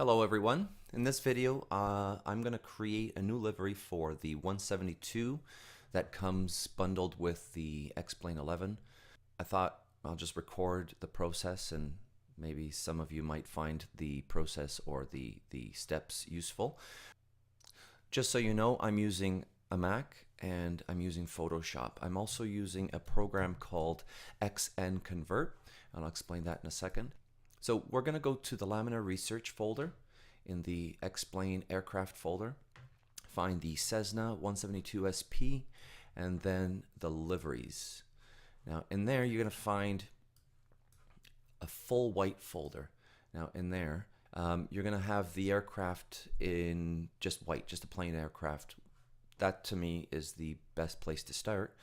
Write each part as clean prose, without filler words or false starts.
Hello everyone. In this video I'm going to create a new livery for the 172 that comes bundled with the X-Plane 11. I thought I'll just record the process, and maybe some of you might find the process or the steps useful. Just so you know, I'm using a Mac and I'm using Photoshop. I'm also using a program called XNConvert, and I'll explain that in a second. So we're going to go to the Laminar Research folder in the X-Plane Aircraft folder, find the Cessna 172 SP, and then the liveries. Now in there you're going to find a full white folder. Now in there you're going to have the aircraft in just white, just a plain aircraft. That to me is the best place to start,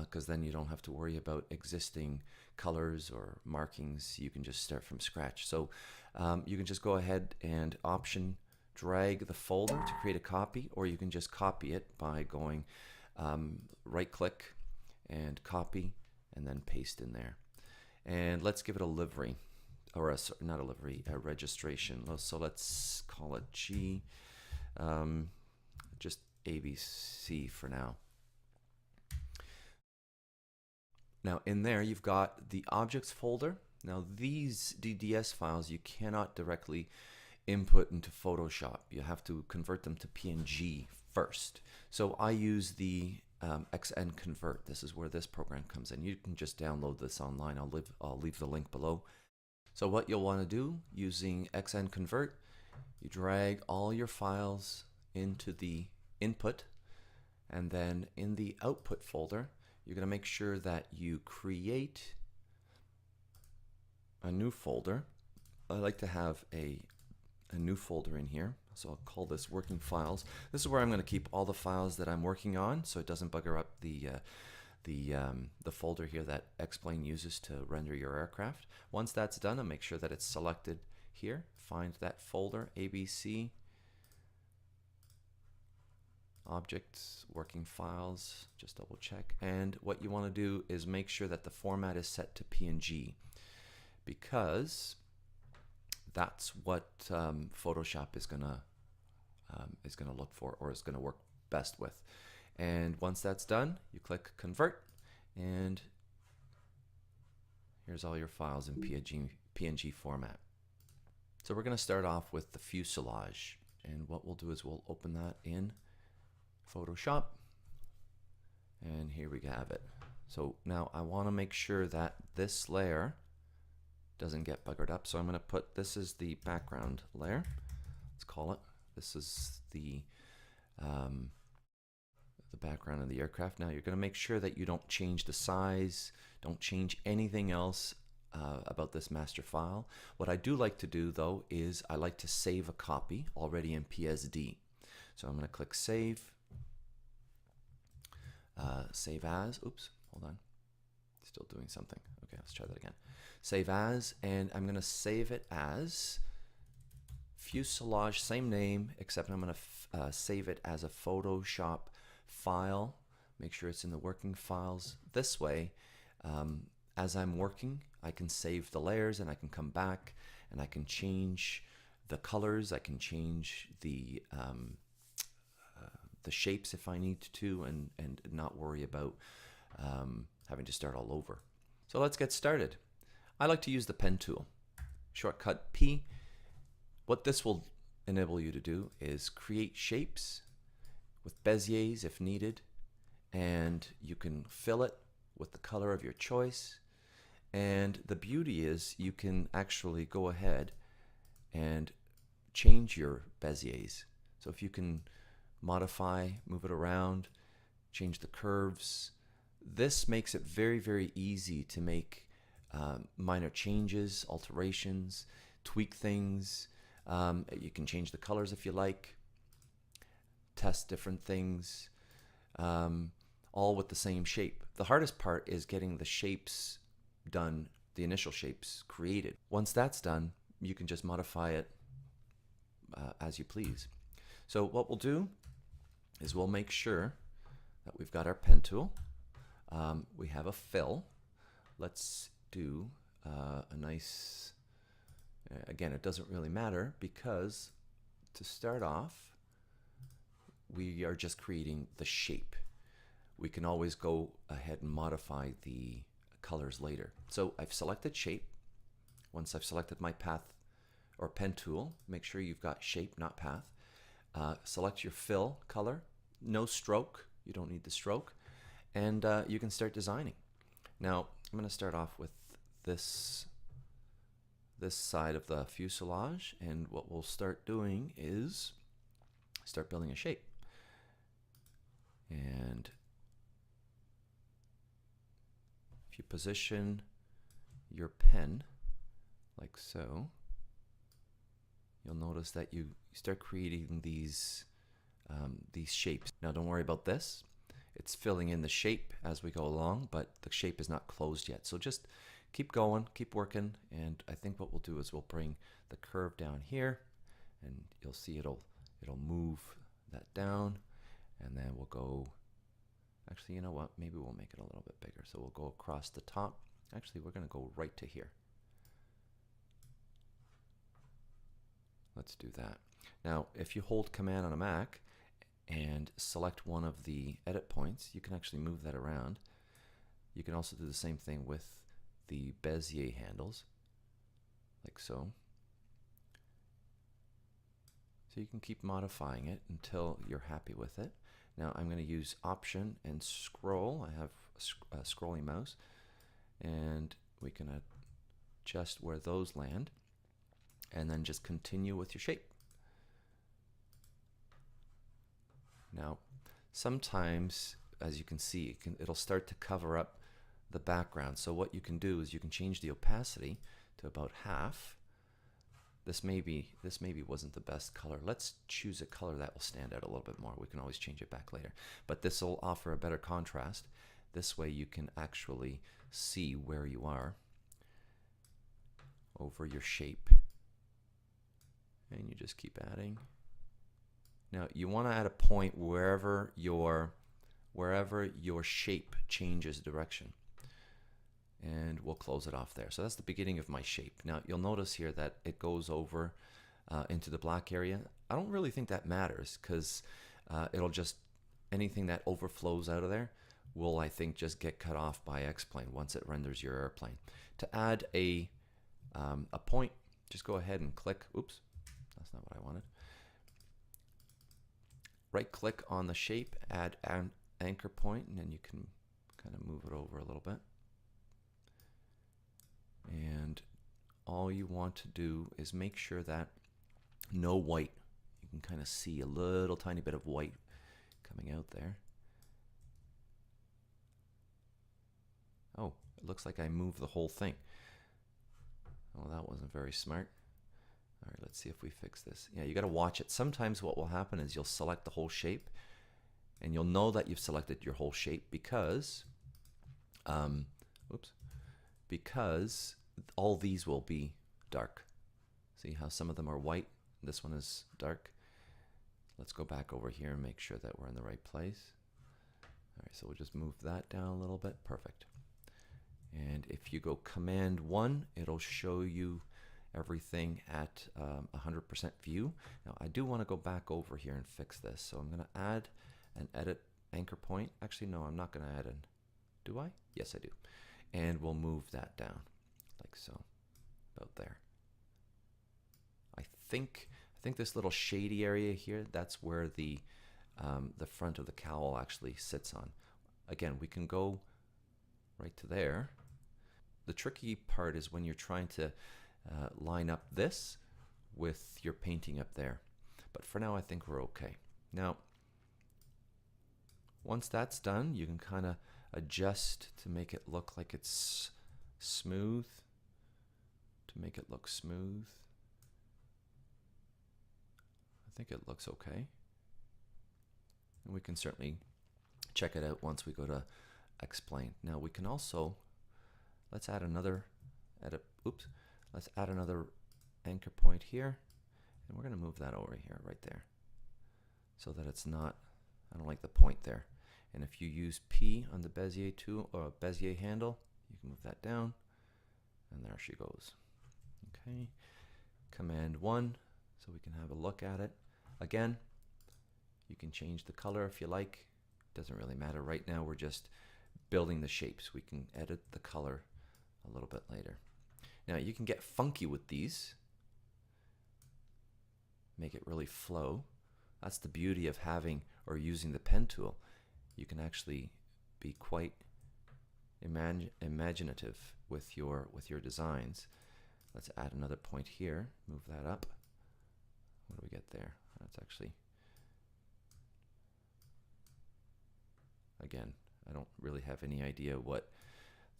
because then you don't have to worry about existing colors or markings. You can just start from scratch. So you can just go ahead and option drag the folder to create a copy, or you can just copy it by going right click and copy and then paste in there. And let's give it a livery, or not a livery, a registration. So let's call it G, just ABC for now. Now in there you've got the objects folder. Now these DDS files you cannot directly input into Photoshop. You have to convert them to PNG first. So I use the XNConvert. This is where this program comes in. You can just download this online. I'll leave the link below. So what you'll want to do using XNConvert, you drag all your files into the input, and then in the output folder you're going to make sure that you create a new folder. I like to have a new folder in here, so I'll call this working files. This is where I'm going to keep all the files that I'm working on, so it doesn't bugger up the folder here that X-Plane uses to render your aircraft. Once that's done, I'll make sure that it's selected here. Find that folder, ABC, objects, working files, just double check. And what you want to do is make sure that the format is set to PNG, because that's what Photoshop is gonna look for, or is gonna work best with. And once that's done, you click convert, and here's all your files in PNG format. So we're gonna start off with the fuselage, and what we'll do is we'll open that in Photoshop, and here we have it. So now I want to make sure that this layer doesn't get buggered up, so I'm going to put, this is the background layer, let's call it. This is the background of the aircraft. Now you're going to make sure that you don't change the size, don't change anything else about this master file. What I do like to do though is I like to save a copy already in PSD. So I'm going to click save. Save as, oops, hold on, still doing something. Okay, let's try that again. Save as, and I'm going to save it as fuselage, same name, except I'm going to save it as a Photoshop file. Make sure it's in the working files. This way, as I'm working, I can save the layers, and I can come back and I can change the colors, I can change the shapes if I need to, and not worry about having to start all over. So let's get started. I like to use the pen tool, shortcut P. What this will enable you to do is create shapes with Beziers if needed, and you can fill it with the color of your choice. And the beauty is you can actually go ahead and change your Beziers. So if you can modify, move it around, change the curves. This makes it very, very easy to make minor changes, alterations, tweak things. You can change the colors if you like, test different things, all with the same shape. The hardest part is getting the shapes done, the initial shapes created. Once that's done, you can just modify it as you please. So what we'll do is we'll make sure that we've got our pen tool. We have a fill. Let's do a nice Again, it doesn't really matter because to start off, we are just creating the shape. We can always go ahead and modify the colors later. So I've selected shape. Once I've selected my path or pen tool, make sure you've got shape, not path. Select your fill color, no stroke, you don't need the stroke, and you can start designing. Now I'm going to start off with this side of the fuselage, and what we'll start doing is start building a shape. And if you position your pen like so, you'll notice that you start creating these shapes. Now don't worry about this. It's filling in the shape as we go along, but the shape is not closed yet. So just keep going, keep working, and I think what we'll do is we'll bring the curve down here, and you'll see it'll move that down, and then we'll go, actually, you know what, maybe we'll make it a little bit bigger. So we'll go across the top. Actually, we're going to go right to here. Let's do that. Now, if you hold Command on a Mac and select one of the edit points, you can actually move that around. You can also do the same thing with the Bezier handles, like so. So you can keep modifying it until you're happy with it. Now I'm going to use Option and Scroll. I have a scrolling mouse, and we can adjust where those land, and then just continue with your shape. Now, sometimes, as you can see, it'll start to cover up the background. So what you can do is you can change the opacity to about half. This maybe wasn't the best color. Let's choose a color that will stand out a little bit more. We can always change it back later. But this will offer a better contrast. This way you can actually see where you are over your shape. And you just keep adding. Now you want to add a point wherever your shape changes direction. And we'll close it off there. So that's the beginning of my shape. Now you'll notice here that it goes over into the black area. I don't really think that matters, because it'll just, anything that overflows out of there will, I think, just get cut off by X-Plane once it renders your airplane. To add a point, just go ahead and click, oops, that's not what I wanted. Right click on the shape, add an anchor point, and then you can kind of move it over a little bit. And all you want to do is make sure that no white. You can kind of see a little tiny bit of white coming out there. Oh, it looks like I moved the whole thing. Oh, that wasn't very smart. All right, let's see if we fix this. Yeah, you got to watch it. Sometimes what will happen is you'll select the whole shape, and you'll know that you've selected your whole shape because because all these will be dark. See how some of them are white? This one is dark. Let's go back over here and make sure that we're in the right place. All right, so we'll just move that down a little bit. Perfect. And if you go Command 1, it'll show you everything at 100% view. Now I do want to go back over here and fix this. So I'm going to add an edit anchor point. Actually, no, I'm not going to add an. Do I? Yes, I do. And we'll move that down like so, about there. I think this little shady area here, that's where the front of the cowl actually sits on. Again, we can go right to there. The tricky part is when you're trying to line up this with your painting up there. But for now, I think we're okay. Now, once that's done, you can kind of adjust to make it look like it's smooth, to make it look smooth. I think it looks okay. And we can certainly check it out once we go to Explain. Now we can also, let's add another let's add another anchor point here, and we're going to move that over here, right there, so that it's not, I don't like the point there. And if you use P on the Bezier tool or Bezier handle, you can move that down, and there she goes. Okay, Command 1 so we can have a look at it. Again, you can change the color if you like. Doesn't really matter. Right now we're just building the shapes. We can edit the color a little bit later. Now you can get funky with these. Make it really flow. That's the beauty of having or using the pen tool. You can actually be quite imaginative with your designs. Let's add another point here. Move that up. What do we get there? That's actually, again, I don't really have any idea what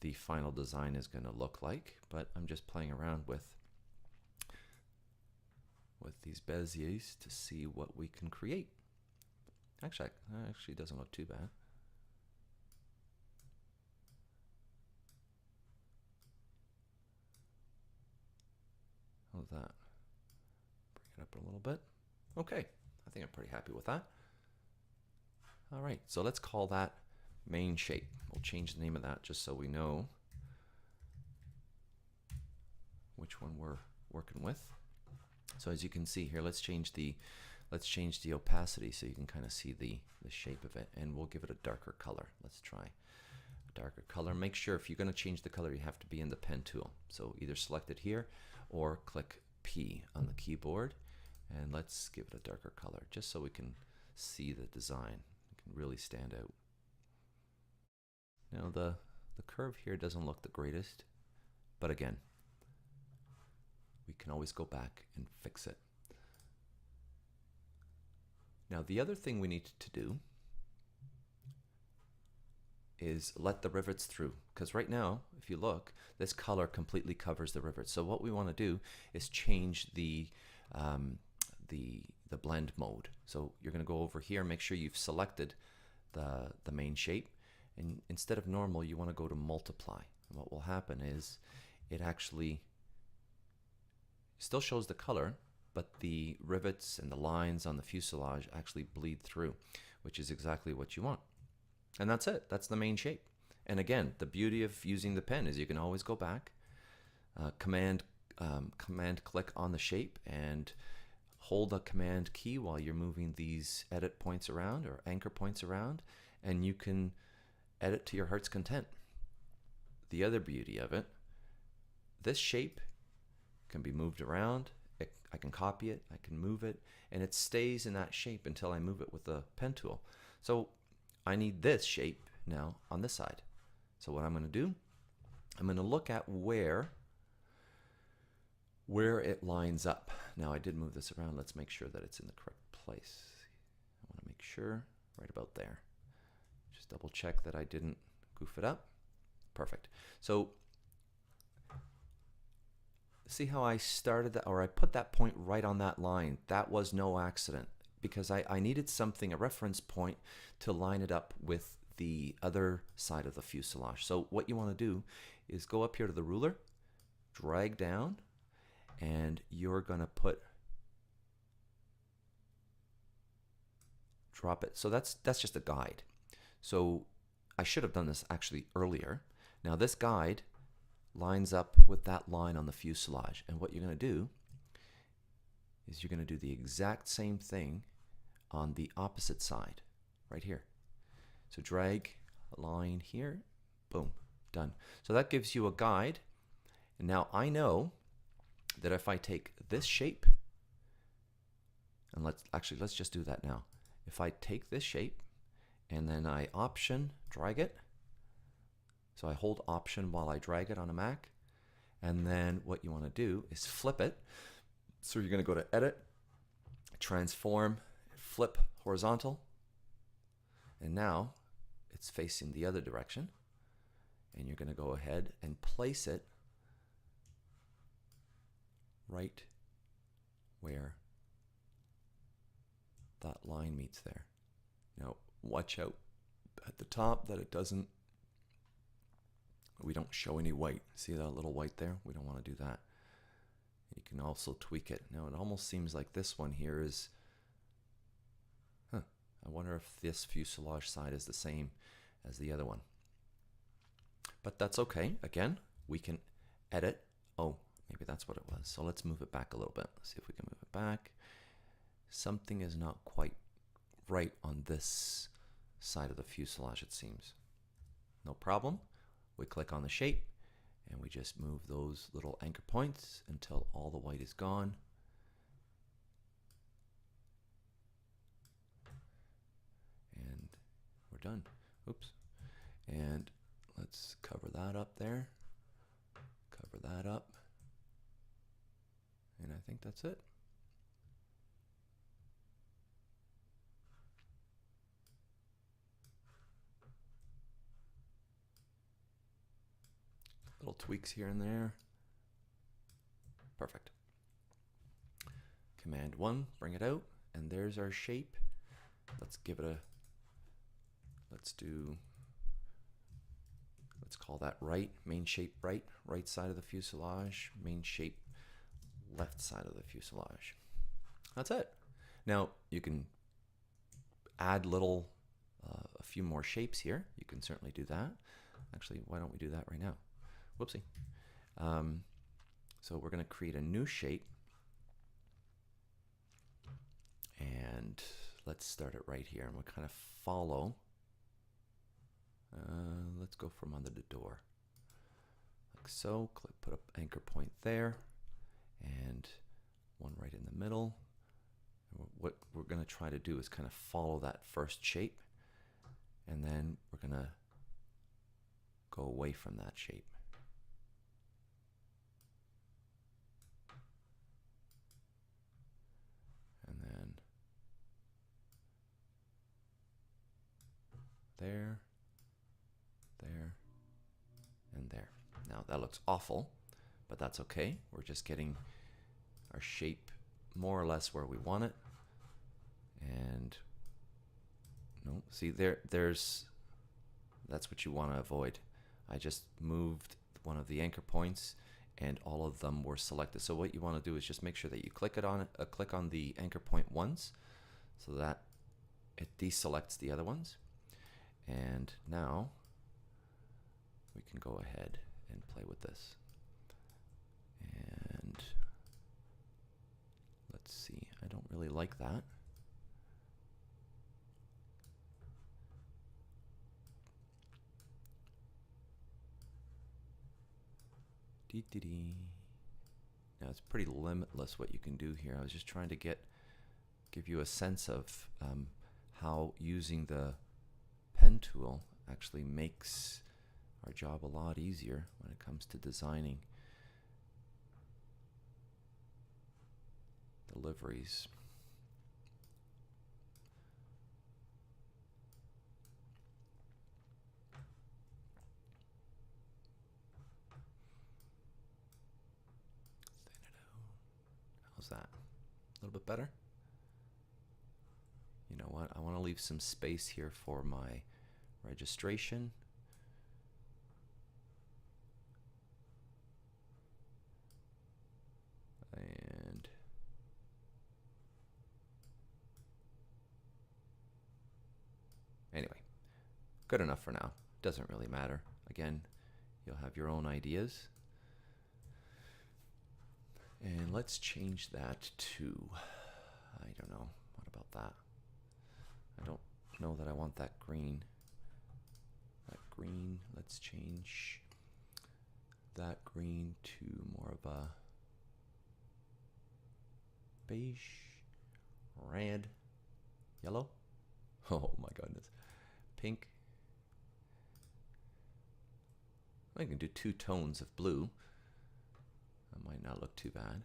the final design is going to look like, but I'm just playing around with these beziers to see what we can create. Actually, it doesn't look too bad. How's that? Bring it up a little bit. Okay, I think I'm pretty happy with that. All right, so let's call that main shape. We'll change the name of that just so we know which one we're working with. So as you can see here, let's change the opacity so you can kind of see the shape of it, and we'll give it a darker color. Let's try a darker color. Make sure if you're going to change the color, you have to be in the pen tool. So either select it here or click P on the keyboard, and let's give it a darker color just so we can see the design. It can really stand out. Now the curve here doesn't look the greatest, but again, we can always go back and fix it. Now the other thing we need to do is let the rivets through, because right now, if you look, this color completely covers the rivets. So what we want to do is change the blend mode. So you're going to go over here, make sure you've selected the main shape, and instead of normal, you want to go to multiply. And what will happen is it actually still shows the color, but the rivets and the lines on the fuselage actually bleed through, which is exactly what you want. And that's it. That's the main shape. And again, the beauty of using the pen is you can always go back, command click on the shape and hold the command key while you're moving these edit points around or anchor points around, and you can edit to your heart's content. The other beauty of it, this shape can be moved around. I can copy it, I can move it, and it stays in that shape until I move it with the pen tool. So I need this shape now on this side. So what I'm going to do, I'm going to look at where it lines up. Now I did move this around. Let's make sure that it's in the correct place. I want to make sure right about there. Just double check that I didn't goof it up. Perfect. So see how I started that, or I put that point right on that line. That was no accident, because I needed something, a reference point, to line it up with the other side of the fuselage. So what you want to do is go up here to the ruler, drag down, and you're going to drop it. So that's just a guide. So I should have done this actually earlier. Now this guide lines up with that line on the fuselage, and what you're going to do is you're going to do the exact same thing on the opposite side right here. So drag a line here, boom, done. So that gives you a guide, and now I know that if I take this shape, and let's just do that now. If I take this shape and then I option drag it, so I hold option while I drag it on a Mac, and then what you want to do is flip it. So you're going to go to edit, transform, flip horizontal, and now it's facing the other direction, and you're going to go ahead and place it right where that line meets there. Now watch out at the top that we don't show any white. See that little white there? We don't want to do that. You can also tweak it. Now it almost seems like this one here is, I wonder if this fuselage side is the same as the other one. But that's okay. Again, we can edit. Oh, maybe that's what it was. So let's move it back a little bit. Let's see if we can move it back. Something is not quite right on this side of the fuselage, it seems. No problem. We click on the shape and we just move those little anchor points until all the white is gone. And we're done. Oops. And let's cover that up there. Cover that up. And I think that's it. Little tweaks here and there. Perfect. Command 1, bring it out, and there's our shape. Let's give it a, let's call that right, main shape right side of the fuselage, main shape left side of the fuselage. That's it. Now you can add a few more shapes here. You can certainly do that. Actually, why don't we do that right now? Whoopsie. So we're going to create a new shape. And let's start it right here. And we'll kind of follow. Let's go from under the door. Like so. Put up anchor point there. And one right in the middle. And what we're going to try to do is kind of follow that first shape. And then we're going to go away from that shape. And then there, and there. Now that looks awful, but that's okay. We're just getting our shape more or less where we want it. And no, see there's that's what you want to avoid. I just moved one of the anchor points and all of them were selected. So what you want to do is just make sure that you click on the anchor point once so that it deselects the other ones. And now we can go ahead and play with this. And let's see, I don't really like that. Now it's pretty limitless what you can do here. I was just trying to give you a sense of how using the pen tool actually makes our job a lot easier when it comes to designing the liveries. How's that? A little bit better? You know what? I want to leave some space here for my registration. And anyway, good enough for now. Doesn't really matter. Again, you'll have your own ideas. And let's change that to, I don't know, what about that? I don't know that I want that green. That green, let's change that green to more of a beige, red, yellow. Oh my goodness. Pink. I can do 2 tones of blue. That might not look too bad.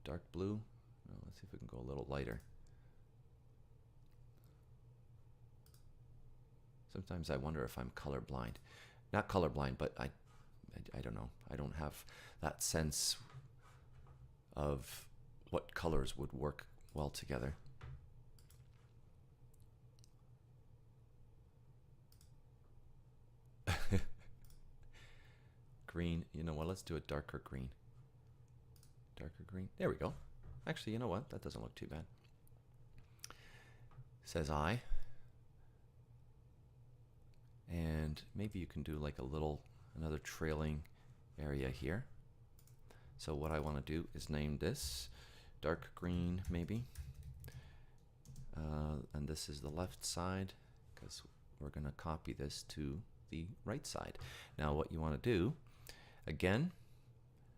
Dark blue. No, let's see if we can go a little lighter. Sometimes I wonder if I'm colorblind. Not colorblind, but I don't know. I don't have that sense of what colors would work well together. Green, you know what, let's do a darker green. Darker green, there we go. Actually, you know what, that doesn't look too bad. Says I. And maybe you can do like another trailing area here. So what I want to do is name this dark green maybe. And this is the left side because we're going to copy this to the right side. Now what you want to do, again,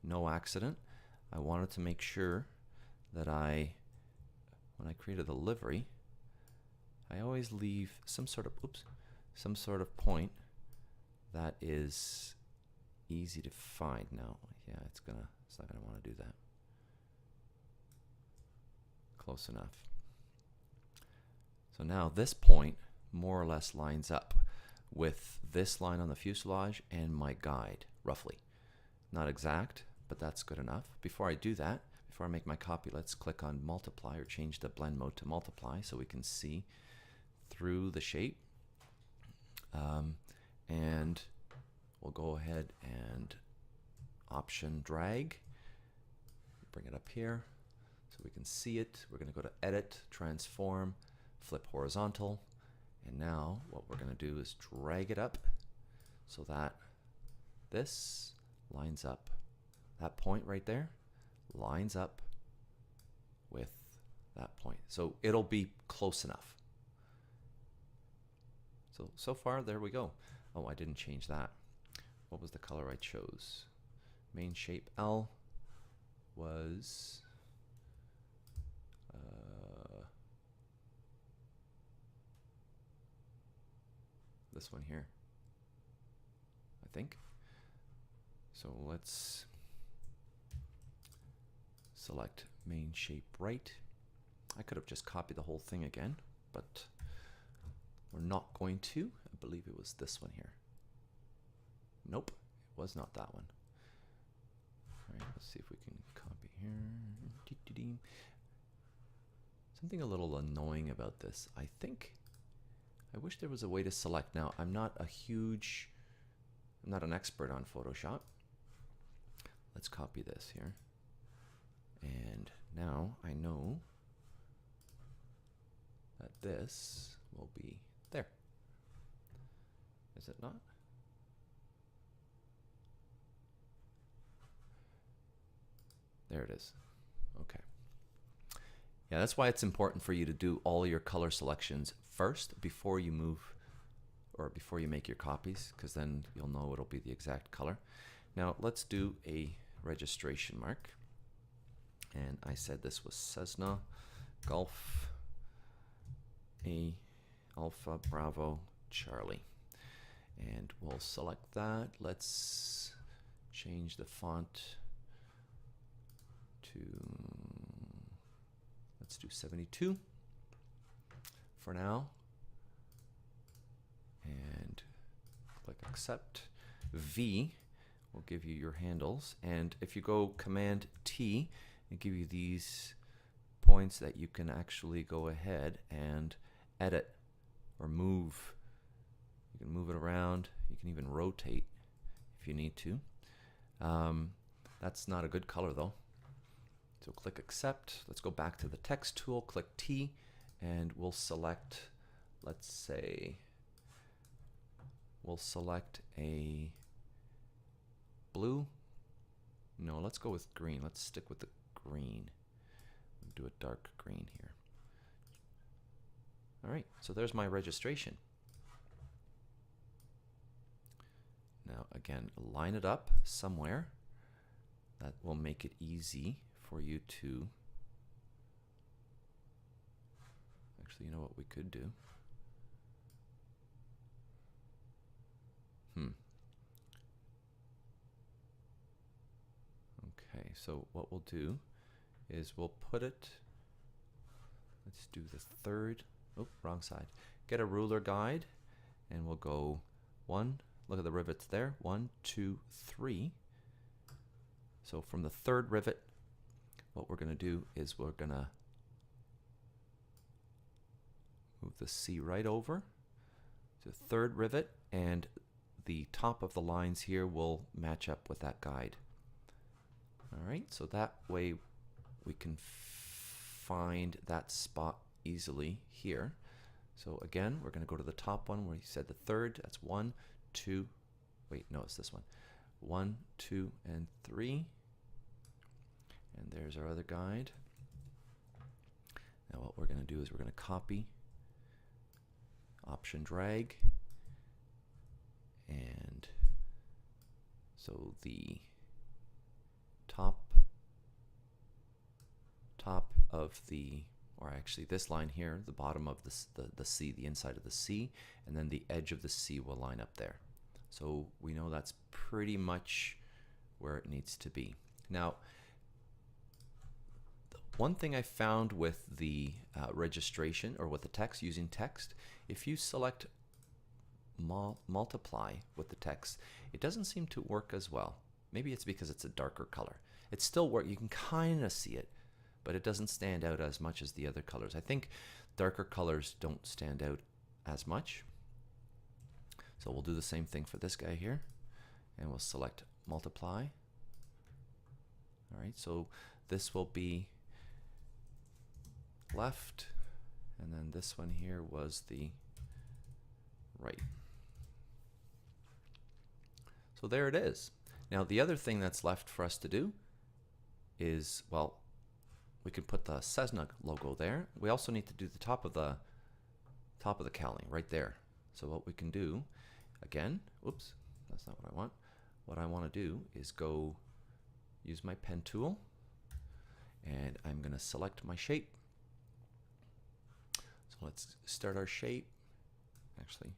no accident, I wanted to make sure that when I created the livery, I always leave some sort of point that is easy to find. Now, yeah, it's not gonna want to do that. Close enough. So now this point more or less lines up with this line on the fuselage and my guide, roughly. Not exact, but that's good enough. Before I do that, before I make my copy, let's click on multiply or change the blend mode to multiply so we can see through the shape. And we'll go ahead and option drag, bring it up here so we can see it. We're going to go to edit, transform, flip horizontal, and now what we're going to do is drag it up so that this lines up. That point right there lines up with that point. So it'll be close enough. So far, there we go. Oh, I didn't change that. What was the color I chose? Main shape L was this one here, I think. So let's select main shape right. I could have just copied the whole thing again, but we're not going to. I believe it was this one here. Nope, it was not that one. All right, let's see if we can copy here. Something a little annoying about this. I wish there was a way to select. Now, I'm not an expert on Photoshop. Let's copy this here. And now I know that this will be there. Is it not? There it is. Okay. Yeah, that's why it's important for you to do all your color selections first before you move or before you make your copies, because then you'll know it'll be the exact color. Now let's do a registration mark. And I said this was Cessna Golf A Alpha Bravo Charlie. And we'll select that. Let's change the font to, let's do 72 for now. And click accept. V will give you your handles. And if you go Command T, it'll give you these points that you can actually go ahead and edit or move. You can move it around. You can even rotate if you need to. That's not a good color though. So click accept. Let's go back to the text tool, click T, and we'll select, let's say, we'll select a blue. No, let's go with green. Let's stick with the green. Do a dark green here. All right, so there's my registration. Now again, line it up somewhere. That will make it easy for you to, actually, you know what we could do? Okay, so what we'll do is we'll put it, let's do the third, oh, wrong side. Get a ruler guide, and we'll go 1, look at the rivets there, 1, 2, 3. So from the third rivet, what we're going to do is we're going to move the C right over to the third rivet, and the top of the lines here will match up with that guide. All right, so that way we can find that spot easily here. So again, we're going to go to the top one where you said the third. That's 1, 2, wait, no, it's this one. 1, 2, and 3. And there's our other guide. Now what we're going to do is we're going to copy, Option drag, and so the top of the, or actually this line here, the bottom of the C, the inside of the C, and then the edge of the C will line up there. So we know that's pretty much where it needs to be. Now, one thing I found with the registration, or with the text, using text, if you select multiply with the text, it doesn't seem to work as well. Maybe it's because it's a darker color. It still works, you can kind of see it, but it doesn't stand out as much as the other colors. I think darker colors don't stand out as much. So we'll do the same thing for this guy here, and we'll select multiply. All right, so this will be left, and then this one here was the right. So there it is. Now the other thing that's left for us to do is, well, we can put the Cessna logo there. We also need to do the top of the cowling right there. So what we can do, again, oops, that's not what I want. What I want to do is go use my pen tool, and I'm going to select my shape. So let's start our shape. Actually,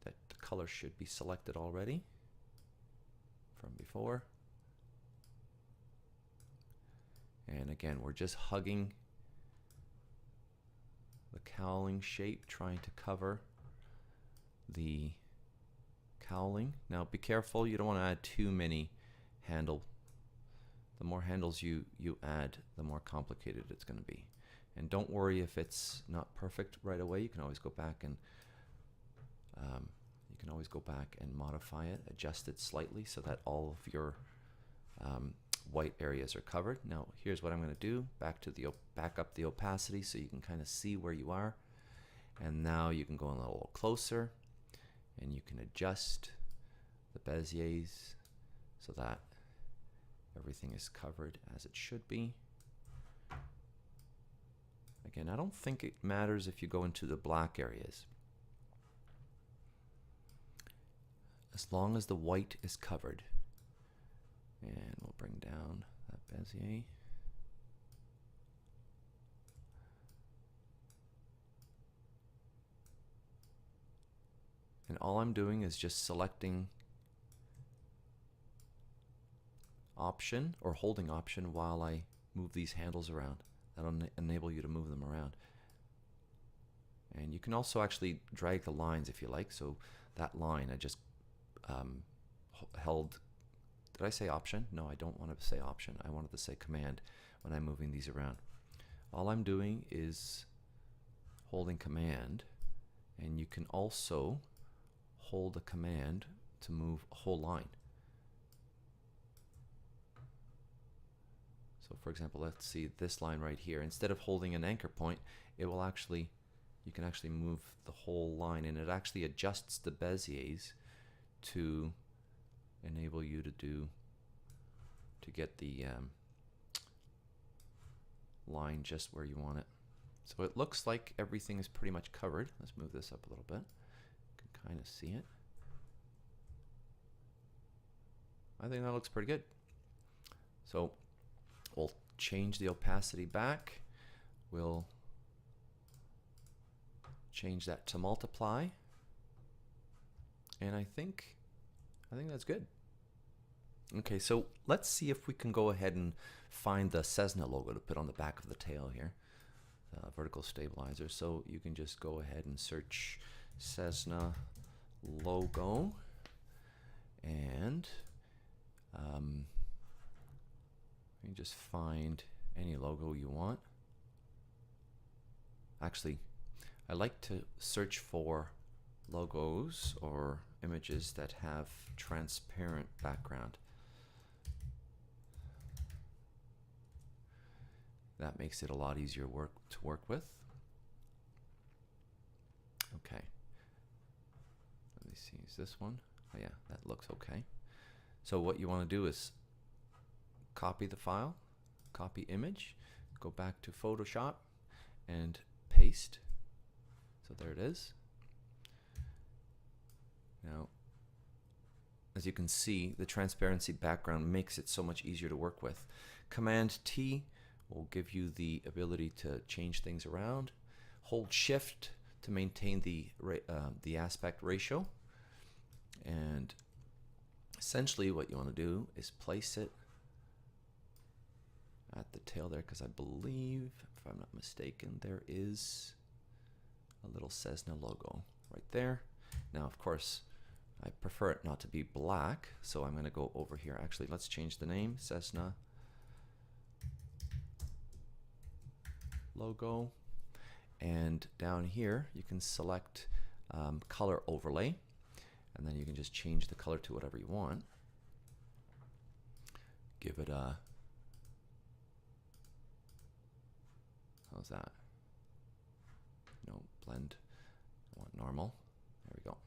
that the color should be selected already from before. And again, we're just hugging the cowling shape, trying to cover the cowling. Now be careful, you don't want to add too many handle. The more handles you add, the more complicated it's going to be. And don't worry if it's not perfect right away. You can always go back and modify it, adjust it slightly so that all of your white areas are covered. Now here's what I'm going to do. Back up the opacity so you can kind of see where you are. And now you can go in a little closer, and you can adjust the Beziers so that everything is covered as it should be. Again, I don't think it matters if you go into the black areas, as long as the white is covered. And we'll bring down that Bezier. And all I'm doing is just selecting Option, or holding Option while I move these handles around. That'll enable you to move them around. And you can also actually drag the lines if you like. So that line I just held. Did I say Option? No, I don't want to say Option. I wanted to say Command when I'm moving these around. All I'm doing is holding Command, and you can also hold a command to move a whole line. So for example, let's see this line right here. Instead of holding an anchor point, it will actually, you can actually move the whole line, and it actually adjusts the Beziers to enable you to get the line just where you want it. So it looks like everything is pretty much covered. Let's move this up a little bit. You can kind of see it. I think that looks pretty good. So we'll change the opacity back. We'll change that to multiply. And I think that's good. Okay, so let's see if we can go ahead and find the Cessna logo to put on the back of the tail here, the vertical stabilizer. So you can just go ahead and search Cessna logo, and you just find any logo you want. Actually, I like to search for logos or images that have transparent background. That makes it a lot easier to work with. Okay. Let me see, is this one? Oh yeah, that looks okay. So what you want to do is copy the file, copy image, go back to Photoshop and paste. So there it is. Now, as you can see, the transparency background makes it so much easier to work with. Command T will give you the ability to change things around. Hold Shift to maintain the aspect ratio. And essentially what you want to do is place it at the tail there, because I believe, if I'm not mistaken, there is a little Cessna logo right there. Now, of course, I prefer it not to be black, so I'm going to go over here. Actually, let's change the name, Cessna logo. And down here, you can select color overlay, and then you can just change the color to whatever you want. Give it a, how's that? No, blend. I want normal. There we go.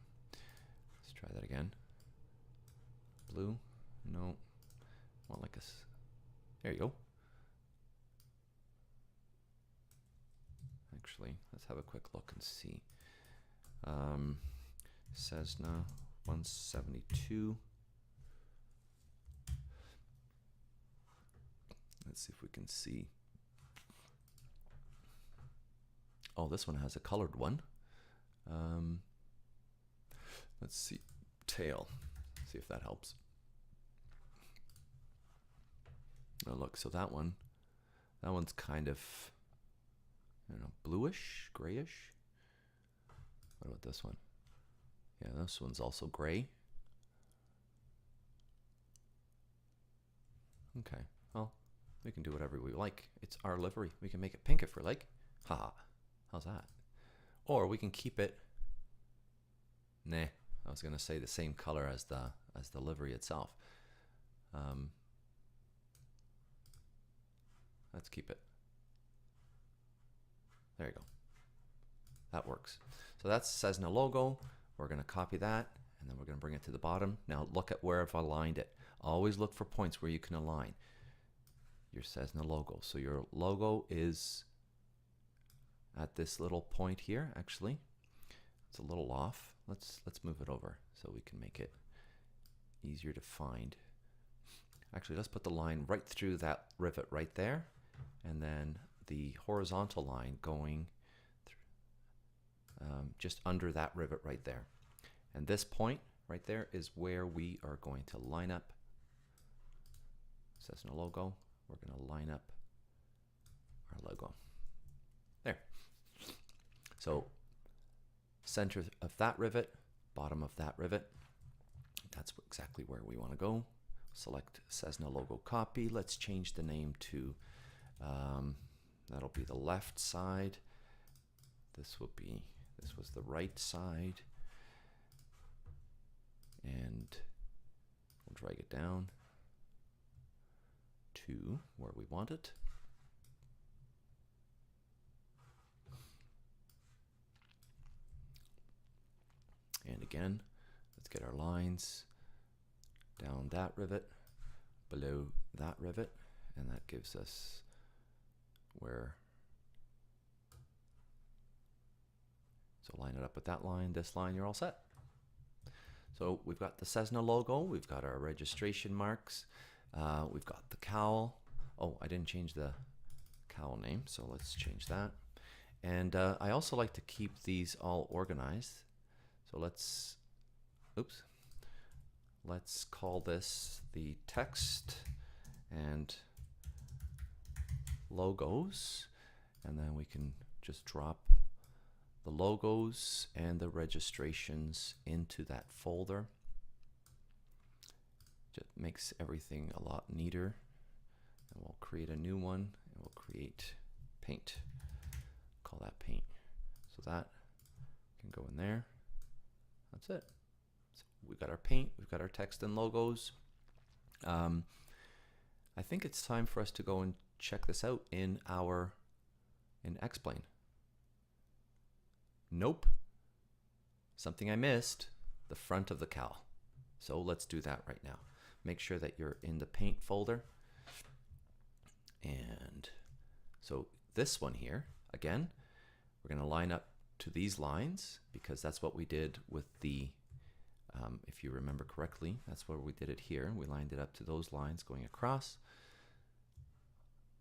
Let's try that again. Blue. No. I want like a. There you go. Actually, let's have a quick look and see. Cessna 172. Let's see if we can see. Oh, this one has a colored one. Let's see. Tail. See if that helps. Oh, look. So that one's kind of, I don't know, bluish, grayish. What about this one? Yeah, this one's also gray. Okay, well, we can do whatever we like. It's our livery. We can make it pink if we like. Haha, how's that? Or we can keep it, nah, I was gonna say the same color as the livery itself. Let's keep it. There you go. That works. So that's Cessna logo. We're going to copy that, and then we're going to bring it to the bottom. Now look at where I've aligned it. Always look for points where you can align your Cessna logo. So your logo is at this little point here. Actually, it's a little off. Let's move it over so we can make it easier to find. Actually, let's put the line right through that rivet right there, and then the horizontal line going just under that rivet right there. And this point right there is where we are going to line up Cessna logo. We're going to line up our logo. There. So center of that rivet, bottom of that rivet. That's exactly where we want to go. Select Cessna logo copy. Let's change the name to, that'll be the left side. This was the right side. And we'll drag it down to where we want it. And again, let's get our lines down that rivet, below that rivet, and that gives us where. So line it up with that line, this line, you're all set. So we've got the Cessna logo, we've got our registration marks, we've got the cowl. Oh, I didn't change the cowl name, so let's change that. And I also like to keep these all organized. So let's call this the text and logos, and then we can just drop the logos and the registrations into that folder. Just makes everything a lot neater. And we'll create a new one, and we'll create paint. Call that paint. So that can go in there. That's it. So we've got our paint, we've got our text and logos. I think it's time for us to go and check this out in Explain. Nope. Something I missed, the front of the cowl. So let's do that right now. make sure that you're in the paint folder. And so this one here, again, we're going to line up to these lines because that's what we did with the, if you remember correctly, that's where we did it here. We lined it up to those lines going across.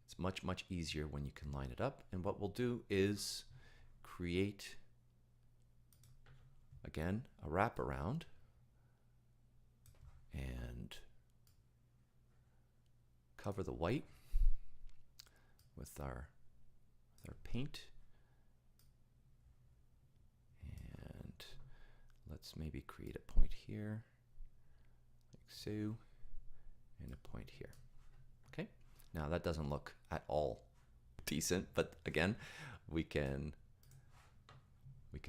It's much, much easier when you can line it up. And what we'll do is create, again, a wraparound and cover the white with our paint. And let's maybe create a point here, like so, and a point here. Okay, now that doesn't look at all decent, but again, we can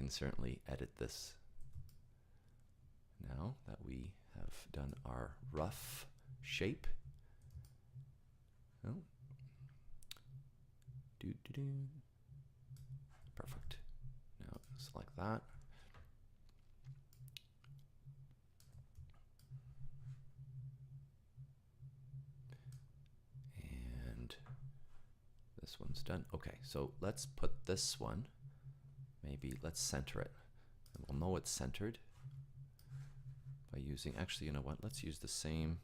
certainly edit this now that we have done our rough shape. Oh. Perfect. Now select that. And this one's done. Okay, so let's put this one, maybe let's center it. And we'll know it's centered by using, actually, you know what, let's use the same.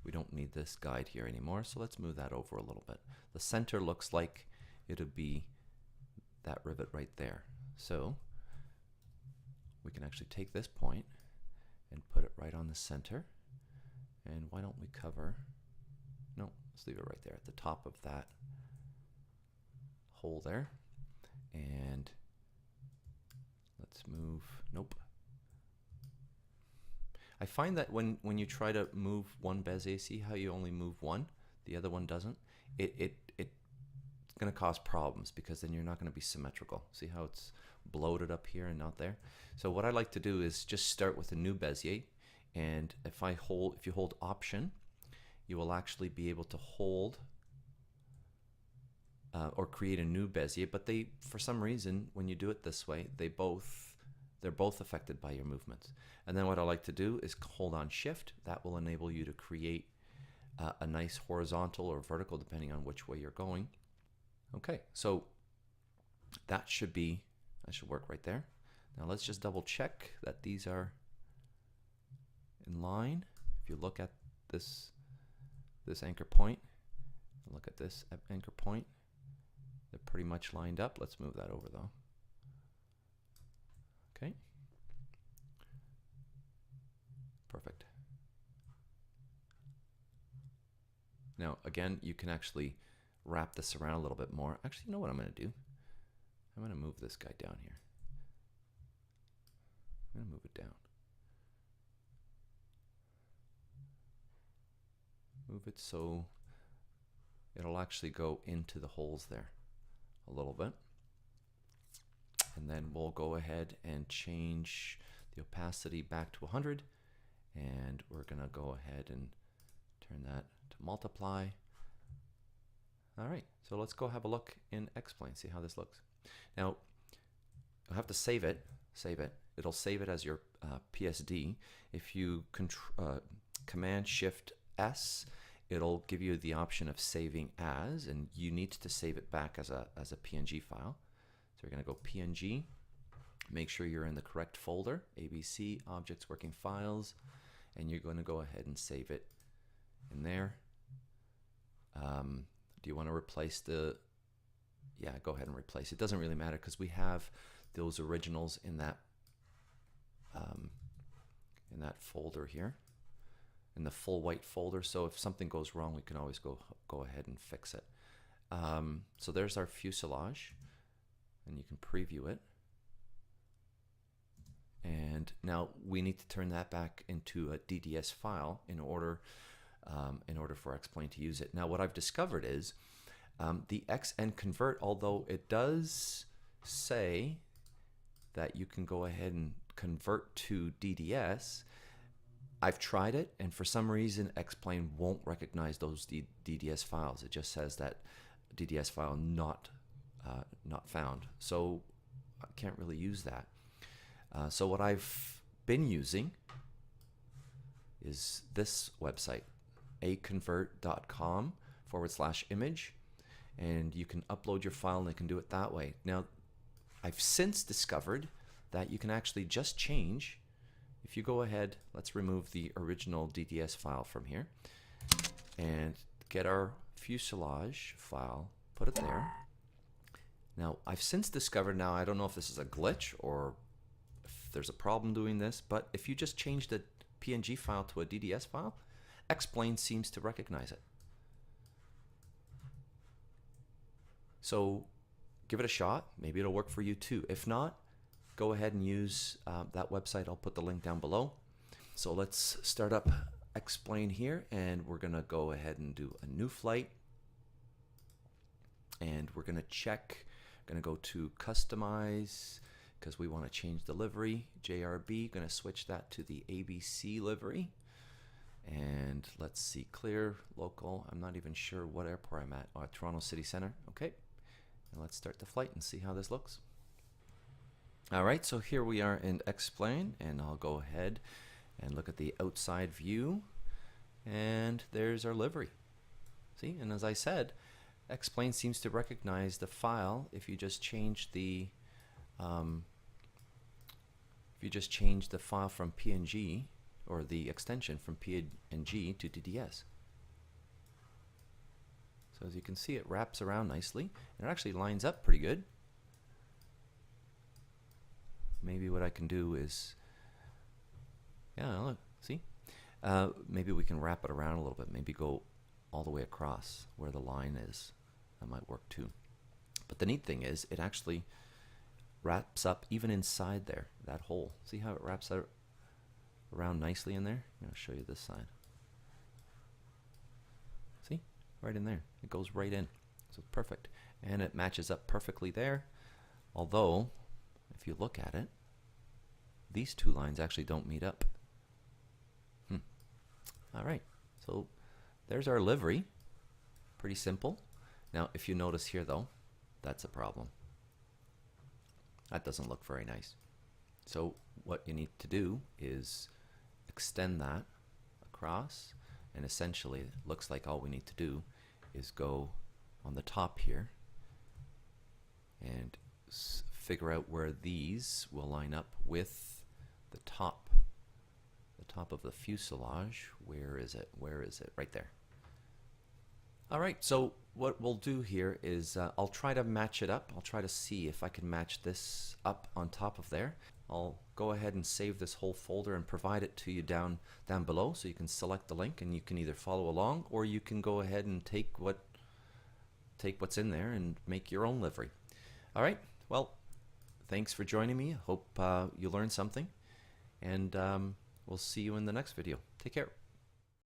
We don't need this guide here anymore, so let's move that over a little bit. The center looks like it'll be that rivet right there. So we can actually take this point and put it right on the center. And why don't we cover, no, let's leave it right there at the top of that hole there. And let's move, nope. I find that when you try to move one Bezier, see how you only move one, the other one doesn't? It's going to cause problems because then you're not going to be symmetrical. See how it's bloated up here and not there? So what I like to do is just start with a new Bezier, and if you hold Option, you will actually be able to hold or create a new Bezier. But they, for some reason, when you do it this way, they're both affected by your movements. And then what I like to do is hold on Shift. That will enable you to create a nice horizontal or vertical, depending on which way you're going. Okay, so that should work right there. Now let's just double check that these are in line. If you look at this anchor point, look at this anchor point, they're pretty much lined up. Let's move that over though. Okay. Perfect. Now again, you can actually wrap this around a little bit more. Actually, you know what I'm going to do? I'm going to move this guy down here. I'm going to move it down. Move it so it'll actually go into the holes there a little bit. And then we'll go ahead and change the opacity back to 100. And we're going to go ahead and turn that to multiply. All right, so let's go have a look in X-Plane, see how this looks. Now, you'll have to save it. It'll save it as your PSD. If you Command Shift S, it'll give you the option of saving as, and you need to save it back as a PNG file. So we're going to go PNG. Make sure you're in the correct folder, ABC, Objects, Working Files, and you're going to go ahead and save it in there. Do you want to replace the, yeah, go ahead and replace. It doesn't really matter because we have those originals in that folder here, in the full white folder. So if something goes wrong, we can always go ahead and fix it. So there's our fuselage, and you can preview it. And now we need to turn that back into a DDS file in order for X-Plane to use it. Now what I've discovered is the XN convert, although it does say that you can go ahead and convert to DDS, I've tried it, and for some reason X-Plane won't recognize those DDS files. It just says that DDS file not found. So I can't really use that. So what I've been using is this website, aconvert.com/image, and you can upload your file and they can do it that way. Now, I've since discovered that you can actually just change, if you go ahead, let's remove the original DDS file from here and get our fuselage file, put it there. Now, I've since discovered, now I don't know if this is a glitch or if there's a problem doing this, but if you just change the PNG file to a DDS file, X-Plane seems to recognize it. So give it a shot. Maybe it'll work for you too. If not, go ahead and use that website. I'll put the link down below. So let's start up X-Plane here, and we're gonna go ahead and do a new flight. And we're gonna check, gonna go to customize, because we want to change the livery, JRB, gonna switch that to the ABC livery. And let's see, clear, local, I'm not even sure what airport I'm at. Oh, Toronto City Center, okay. And let's start the flight and see how this looks. All right, so here we are in X-Plane, and I'll go ahead and look at the outside view, and there's our livery. See, and as I said, X-Plane seems to recognize the file if you just change the file from PNG, or the extension from PNG to DDS. So as you can see, it wraps around nicely, and it actually lines up pretty good. Maybe what I can do is, yeah, look, see? Maybe we can wrap it around a little bit, maybe go all the way across where the line is. That might work too. But the neat thing is, it actually wraps up even inside there, that hole. See how it wraps out around nicely in there? I'm going to show you this side. See? Right in there. It goes right in. So it's perfect. And it matches up perfectly there. Although, if you look at it, these two lines actually don't meet up. Alright, so there's our livery. Pretty simple. Now, if you notice here though, that's a problem. That doesn't look very nice. So what you need to do is extend that across, and essentially it looks like all we need to do is go on the top here and figure out where these will line up with the top of the fuselage. Where is it? Where is it? Right there. All right, so what we'll do here is I'll try to match it up. I'll try to see if I can match this up on top of there. I'll go ahead and save this whole folder and provide it to you down below, so you can select the link and you can either follow along, or you can go ahead and take what's in there and make your own livery. All right, well, thanks for joining me. Hope you learned something, and we'll see you in the next video. Take care.